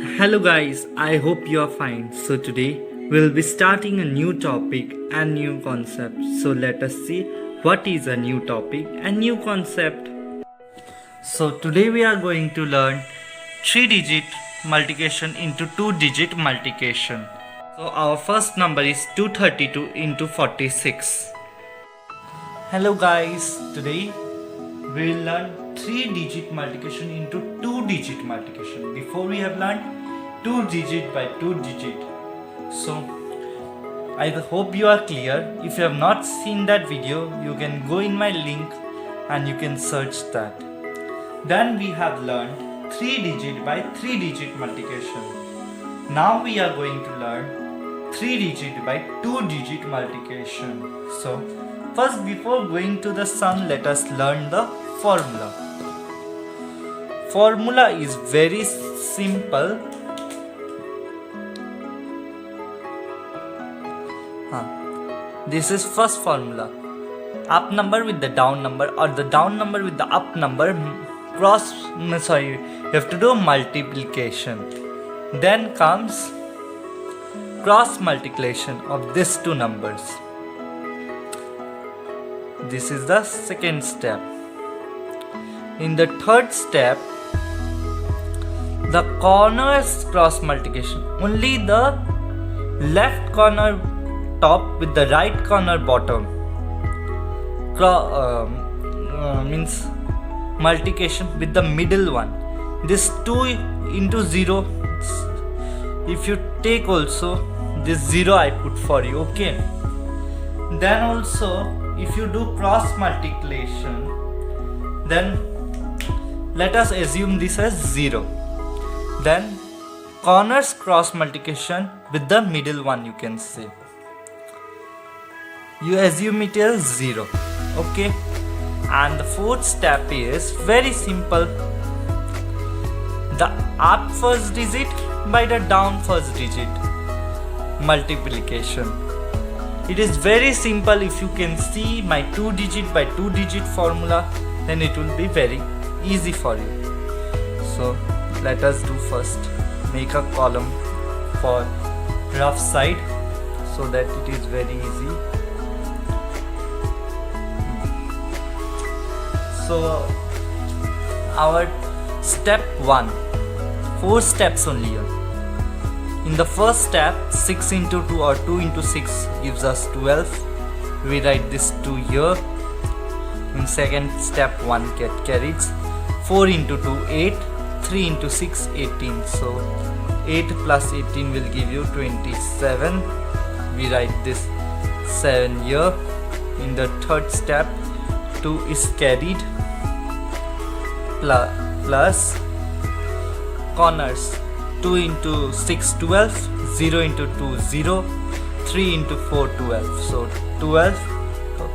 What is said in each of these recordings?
Hello guys, I hope you are fine. So today we'll be starting a new topic and new concept. So let us see what is a new topic and new concept. So today we are going to learn 3-digit multiplication into 2-digit multiplication. So our first number is 232 into 46. Hello guys, today we will learn 3-digit multiplication into 2-digit multiplication. Before we have learned 2-digit by 2-digit. So I hope you are clear. If you have not seen that video, you can go in my link and you can search that. Then we have learned 3-digit by 3-digit multiplication. Now we are going to learn 3-digit by 2-digit multiplication. So first, before going to the sum, let us learn the formula. Formula is very simple. This is first formula. Up number with the down number or the down number with the up number you have to do multiplication. Then comes cross multiplication of these two numbers. This is the second step. In the third step, the corners cross multiplication. Only the left corner top with the right corner bottom means multiplication with the middle one. This 2 into 0, if you take also this 0 I put for you, okay. Then also if you do cross multiplication, then let us assume this as 0. Then corners cross multiplication with the middle one, you can say. You assume it as 0, okay. And the fourth step is very simple. The up first digit by the down first digit multiplication. It is very simple. If you can see my 2-digit by 2-digit formula, then it will be very easy for you. So let us do first. Make a column for rough side so that it is very easy. So our step 1, 4 steps only here. In the first step, 6 into 2 or 2 into 6 gives us 12. We write this 2 here. In second step, 1 get carries. 4 into 2, 8. 3 into 6, 18. So 8 plus 18 will give you 27. We write this 7 here. In the third step, 2 is carried plus corners. 2 into 6, 12, 0 into 2, 0, 3 into 4, 12. So 12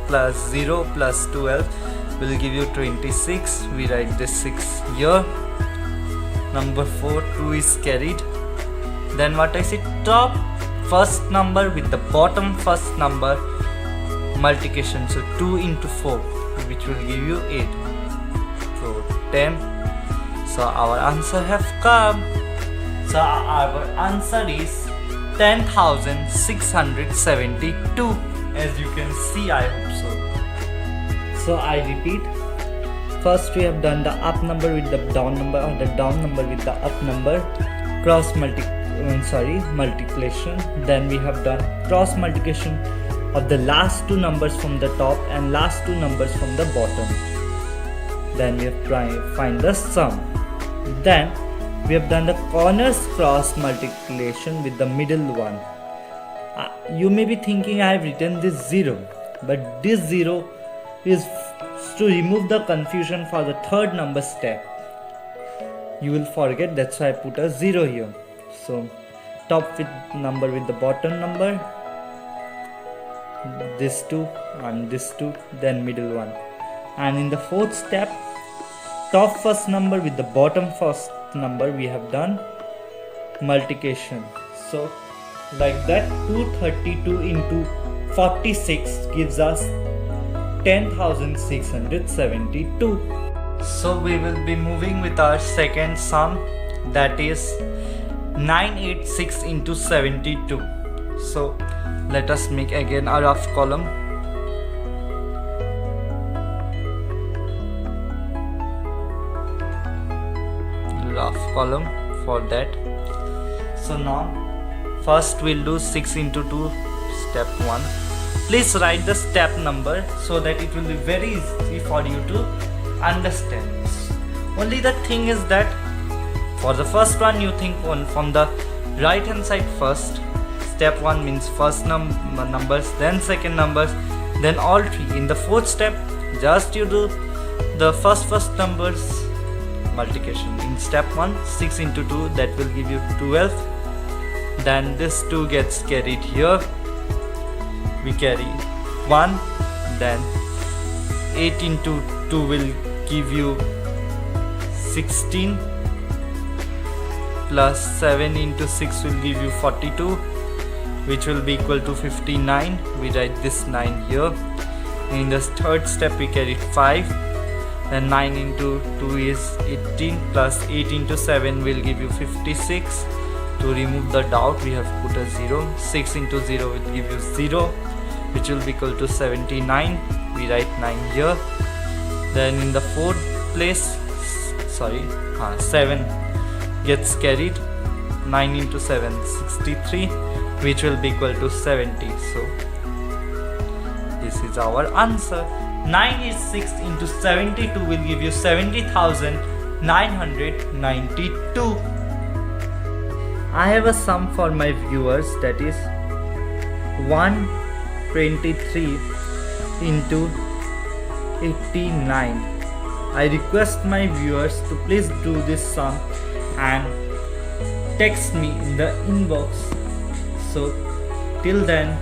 plus 0 plus 12 will give you 26. We write this 6 here. Number 4, 2 is carried. Then what I say, top first number with the bottom first number multiplication. So 2 into 4, which will give you 8. So 10. So our answer have come. So our answer is 10,672. As you can see, I hope so. So I repeat. First we have done the up number with the down number or the down number with the up number multiplication. Then we have done cross multiplication of the last two numbers from the top and last two numbers from the bottom. Then we have find the sum. Then we have done the corners cross multiplication with the middle one. You may be thinking I have written this 0, but this 0 is to remove the confusion for the third number step. You will forget, that's why I put a 0 here. So top with number with the bottom number, this 2 and this 2, then middle one. And in the fourth step, top first number with the bottom first number, we have done multiplication. So like that, 232 into 46 gives us 10,672. So we will be moving with our second sum, that is 986 into 72. So let us make again a rough column. For that. So now first we'll do 6 into 2, step 1. Please write the step number so that it will be very easy for you to understand this. Only the thing is that for the first one you think from the right hand side first. Step 1 means first numbers, then second numbers, then all three. In the fourth step just you do the first numbers multiplication. In step 1, 6 into 2, that will give you 12. Then this 2 gets carried here. We carry 1. Then 8 into 2 will give you 16. Plus 7 into 6 will give you 42, which will be equal to 59. We write this 9 here. In the third step we carry 5. Then 9 into 2 is 18, plus 8 into 7 will give you 56. To remove the doubt we have put a 0. 6 into 0 will give you 0, which will be equal to 79. We write 9 here. Then in the fourth place, 7 gets carried. 9 into 7, 63, which will be equal to 70. So this is our answer. 986 into 72 will give you 70,992. I have a sum for my viewers, that is 123 into 89. I request my viewers to please do this sum and text me in the inbox. So till then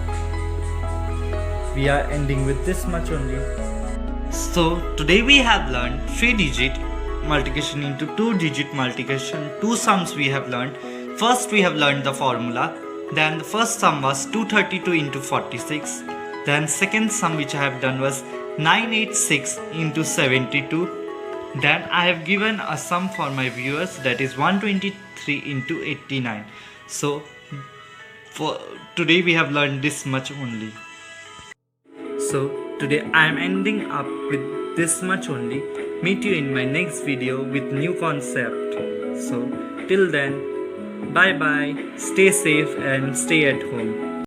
we are ending with this much only. So today we have learned 3-digit multiplication into 2-digit multiplication. 2 sums we have learned. First we have learned the formula. Then the first sum was 232 into 46. Then second sum which I have done was 986 into 72. Then I have given a sum for my viewers, that is 123 into 89. So for today we have learned this much only. So today I am ending up with this much only. Meet you in my next video with new concept. So till then, bye bye, stay safe and stay at home.